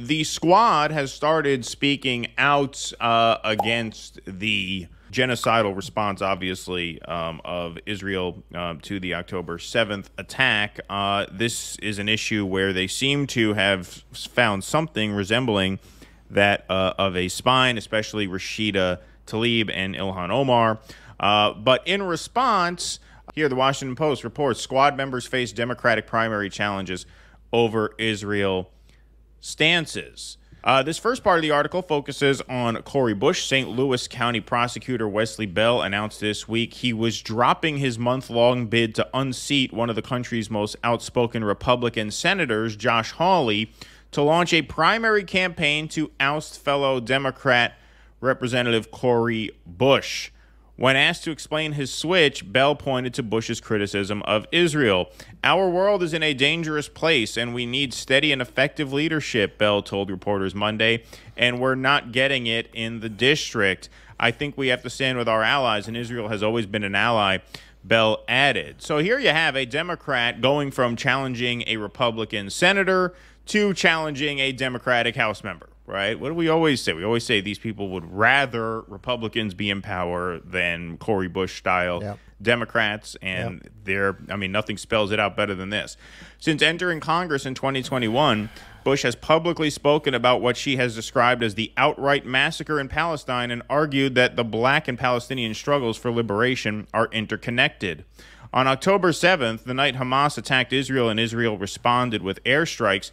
The squad has started speaking out against the genocidal response, obviously, of Israel to the October 7th attack. This is an issue where they seem to have found something resembling that of a spine, especially Rashida Tlaib and Ilhan Omar. But in response, here the Washington Post reports squad members face Democratic primary challenges over Israel stances. This first part of the article focuses on Cori Bush. St. Louis County Prosecutor Wesley Bell announced this week he was dropping his month-long bid to unseat one of the country's most outspoken Republican senators, Josh Hawley, to launch a primary campaign to oust fellow Democrat Representative Cori Bush. When asked to explain his switch, Bell pointed to Bush's criticism of Israel. "Our world is in a dangerous place, and we need steady and effective leadership," Bell told reporters Monday, "and we're not getting it in the district. I think we have to stand with our allies, and Israel has always been an ally," Bell added. So here you have a Democrat going from challenging a Republican senator to challenging a Democratic House member. Right? What do we always say? We always say these people would rather Republicans be in power than Cori Bush-style Democrats, and nothing spells it out better than this. Since entering Congress in 2021, Bush has publicly spoken about what she has described as the outright massacre in Palestine and argued that the Black and Palestinian struggles for liberation are interconnected. On October 7th, the night Hamas attacked Israel and Israel responded with airstrikes,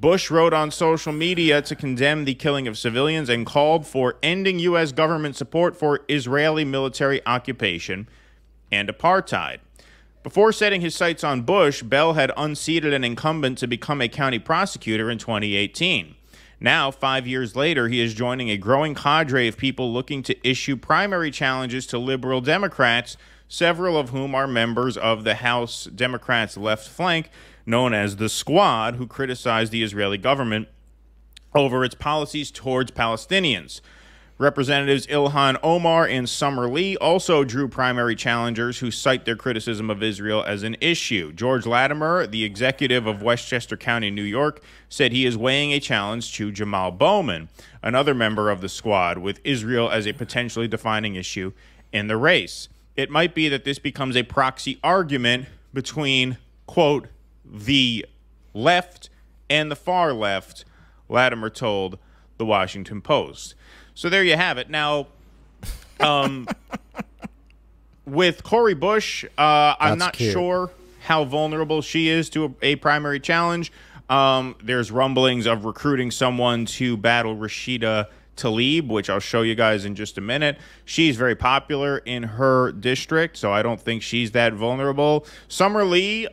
Bush wrote on social media to condemn the killing of civilians and called for ending U.S. government support for Israeli military occupation and apartheid. Before setting his sights on Bush, Bell had unseated an incumbent to become a county prosecutor in 2018. Now, 5 years later, he is joining a growing cadre of people looking to issue primary challenges to liberal Democrats, several of whom are members of the House Democrats' left flank, known as the Squad, who criticized the Israeli government over its policies towards Palestinians. Representatives Ilhan Omar and Summer Lee also drew primary challengers who cite their criticism of Israel as an issue. George Latimer, the executive of Westchester County, New York, said he is weighing a challenge to Jamal Bowman, another member of the Squad, with Israel as a potentially defining issue in the race. It might be that this becomes a proxy argument between, quote, the left and the far left, Latimer told the Washington Post. So there you have it. Now, with Cori Bush, I'm not sure how vulnerable she is to a primary challenge. There's rumblings of recruiting someone to battle Rashida Tlaib, which I'll show you guys in just a minute. She's very popular in her district, so I don't think she's that vulnerable. Summer Lee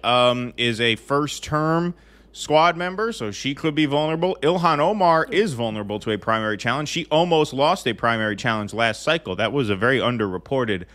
is a first-term Squad member, so she could be vulnerable. Ilhan Omar is vulnerable to a primary challenge. She almost lost a primary challenge last cycle. That was a very underreported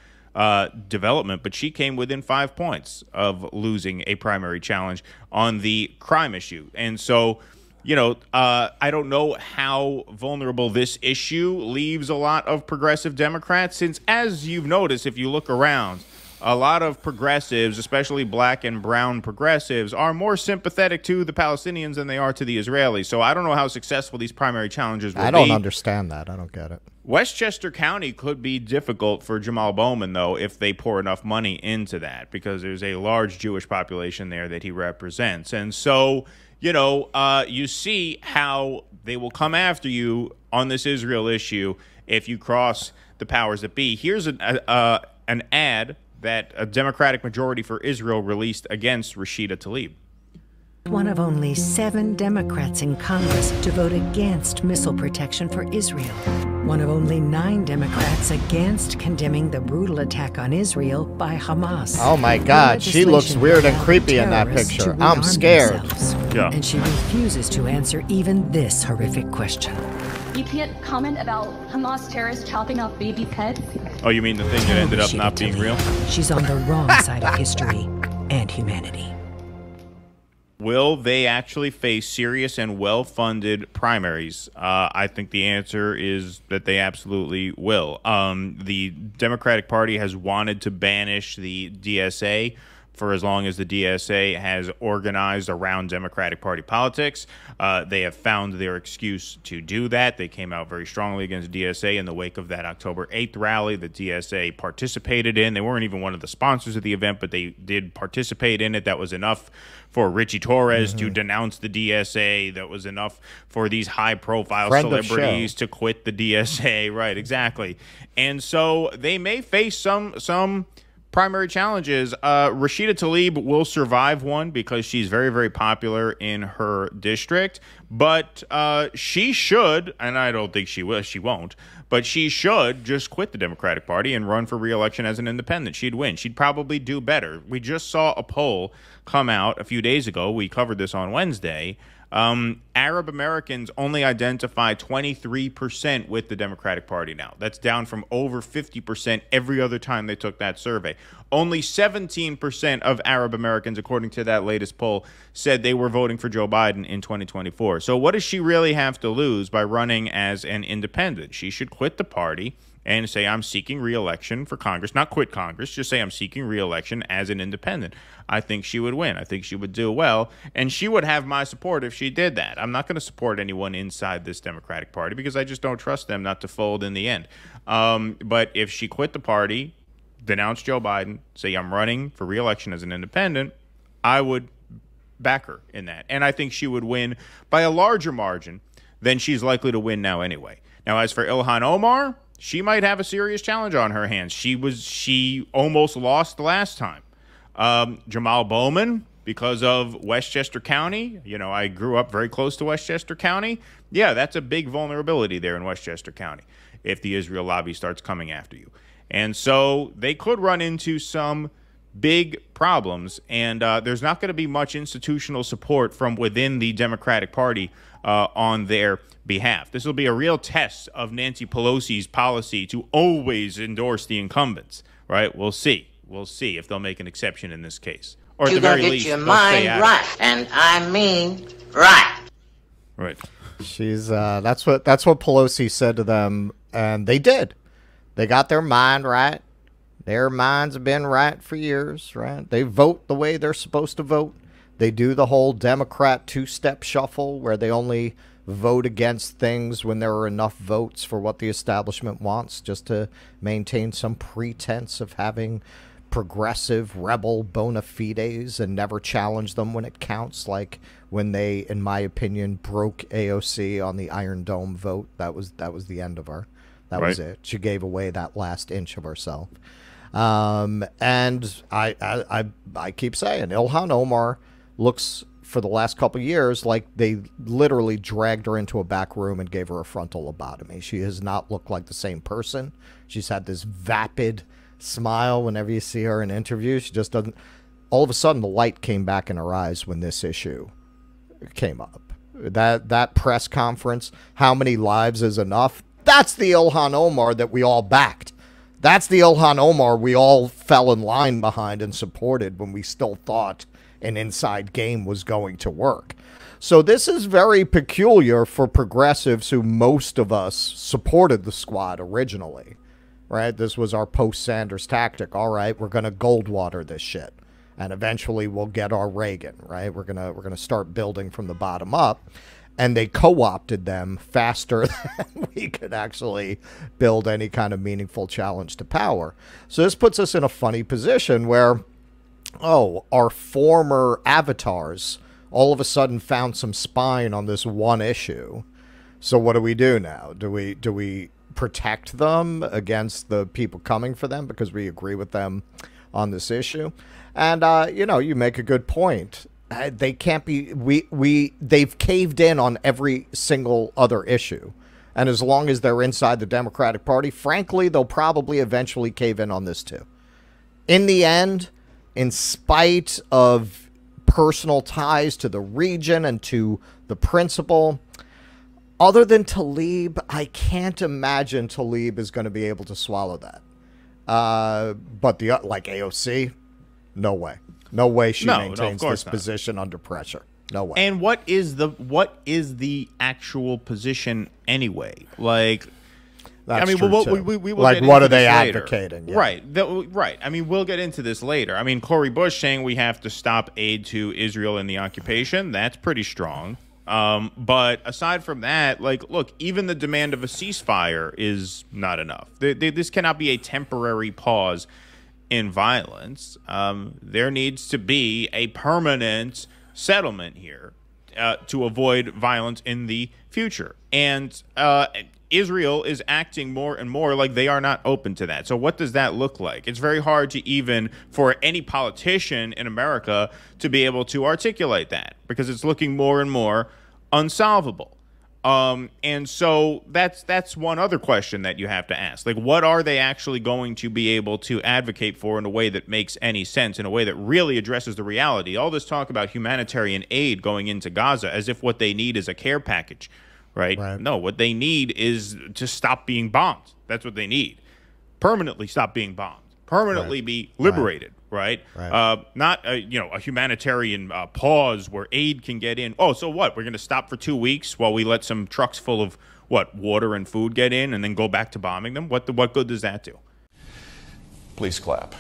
development, but she came within 5 points of losing a primary challenge on the crime issue. And so, you know, I don't know how vulnerable this issue leaves a lot of progressive Democrats, since, as you've noticed, if you look around, a lot of progressives, especially black and brown progressives, are more sympathetic to the Palestinians than they are to the Israelis. So I don't know how successful these primary challenges will be. I don't understand that. I don't get it. Westchester County could be difficult for Jamal Bowman, though, if they pour enough money into that, because there's a large Jewish population there that he represents. And so, you know, you see how they will come after you on this Israel issue if you cross the powers that be. Here's an ad that a Democratic majority for Israel released against Rashida Tlaib. One of only 7 Democrats in Congress to vote against missile protection for Israel. One of only 9 Democrats against condemning the brutal attack on Israel by Hamas. Oh my God, she looks weird and creepy in that picture. I'm scared. Yeah. And she refuses to answer even this horrific question. You can't comment about Hamas terrorists chopping off baby pets? Oh, you mean the thing that ended up not being real? She's on the wrong side of history and humanity. Will they actually face serious and well-funded primaries? I think the answer is that they absolutely will. The Democratic Party has wanted to banish the DSA for as long as the DSA has organized around Democratic Party politics. They have found their excuse to do that. They came out very strongly against DSA in the wake of that October 8th rally that DSA participated in. They weren't even one of the sponsors of the event, but they did participate in it. That was enough for Richie Torres to denounce the DSA. That was enough for these high-profile celebrities to quit the DSA. Right, exactly. And so they may face some primary challenges. Rashida Tlaib will survive one because she's very, very popular in her district. But she should, and I don't think she will, she won't, but she should just quit the Democratic Party and run for re-election as an independent. She'd win. She'd probably do better. We just saw a poll come out a few days ago. We covered this on Wednesday. Arab Americans only identify 23% with the Democratic Party now. That's down from over 50% every other time they took that survey. Only 17% of Arab Americans, according to that latest poll, said they were voting for Joe Biden in 2024. So what does she really have to lose by running as an independent? She should quit the party and say, I'm seeking re-election for Congress. Not quit Congress, just say I'm seeking re-election as an independent. I think she would win. I think she would do well, and she would have my support if she did that. I'm not going to support anyone inside this Democratic Party because I just don't trust them not to fold in the end. But if she quit the party, denounce Joe Biden, say I'm running for re-election as an independent, I would back her in that. And I think she would win by a larger margin than she's likely to win now anyway. Now, as for Ilhan Omar, she might have a serious challenge on her hands. She almost lost the last time. Jamal Bowman, because of Westchester County, you know, I grew up very close to Westchester County. Yeah, that's a big vulnerability there in Westchester County if the Israel lobby starts coming after you. And so they could run into some big problems, and there's not going to be much institutional support from within the Democratic Party on their behalf. This will be a real test of Nancy Pelosi's policy to always endorse the incumbents, right? We'll see. We'll see if they'll make an exception in this case. Or at the very least, your mind right, and I mean right. Right. She's that's what Pelosi said to them, and they did. They got their mind right. Their minds have been right for years, right? They vote the way they're supposed to vote. They do the whole Democrat two-step shuffle where they only vote against things when there are enough votes for what the establishment wants, just to maintain some pretense of having progressive rebel bona fides and never challenge them when it counts, like when they, in my opinion, broke AOC on the Iron Dome vote. That was the end of her. That was it. She gave away that last inch of herself. And I keep saying Ilhan Omar looks, for the last couple of years, like they literally dragged her into a back room and gave her a frontal lobotomy. She has not looked like the same person. She's had this vapid smile whenever you see her in interviews. She just doesn't. All of a sudden, the light came back in her eyes when this issue came up. That press conference, how many lives is enough? That's the Ilhan Omar that we all backed. That's the Ilhan Omar we all fell in line behind and supported when we still thought an inside game was going to work. So this is very peculiar for progressives who most of us supported the squad originally, right? This was our post-Sanders tactic. All right, we're going to Goldwater this shit, and eventually we'll get our Reagan, right? We're gonna start building from the bottom up. And they co-opted them faster than we could actually build any kind of meaningful challenge to power. So this puts us in a funny position where, oh, our former avatars all of a sudden found some spine on this one issue. So what do we do now? Do we protect them against the people coming for them because we agree with them on this issue? And, you know, you make a good point. They can't be, they've caved in on every single other issue. And as long as they're inside the Democratic Party, frankly, they'll probably eventually cave in on this too. In the end, in spite of personal ties to the region and to the principal, other than Tlaib, I can't imagine Tlaib is going to be able to swallow that. But like AOC, no way. No way she maintains this position under pressure. No way. And what is the actual position anyway? Like, That's I mean, true we'll, too. we will like, get what into are they this later. advocating? Yeah. Right. Right. I mean, we'll get into this later. I mean, Cory Bush saying we have to stop aid to Israel in the occupation, that's pretty strong. But aside from that, like, look, even the demand of a ceasefire is not enough. This cannot be a temporary pause in violence. There needs to be a permanent settlement here to avoid violence in the future. And Israel is acting more and more like they are not open to that. So what does that look like? It's very hard to even for any politician in America to be able to articulate that because it's looking more and more unsolvable. And so that's one other question that you have to ask. Like, what are they actually going to be able to advocate for in a way that makes any sense, in a way that really addresses the reality? All this talk about humanitarian aid going into Gaza as if what they need is a care package. Right? No, what they need is to stop being bombed. That's what they need. Permanently stop being bombed. Permanently be liberated. Right? Not a humanitarian pause where aid can get in. Oh, so what? We're going to stop for 2 weeks while we let some trucks full of water and food get in, and then go back to bombing them. What good does that do? Please clap.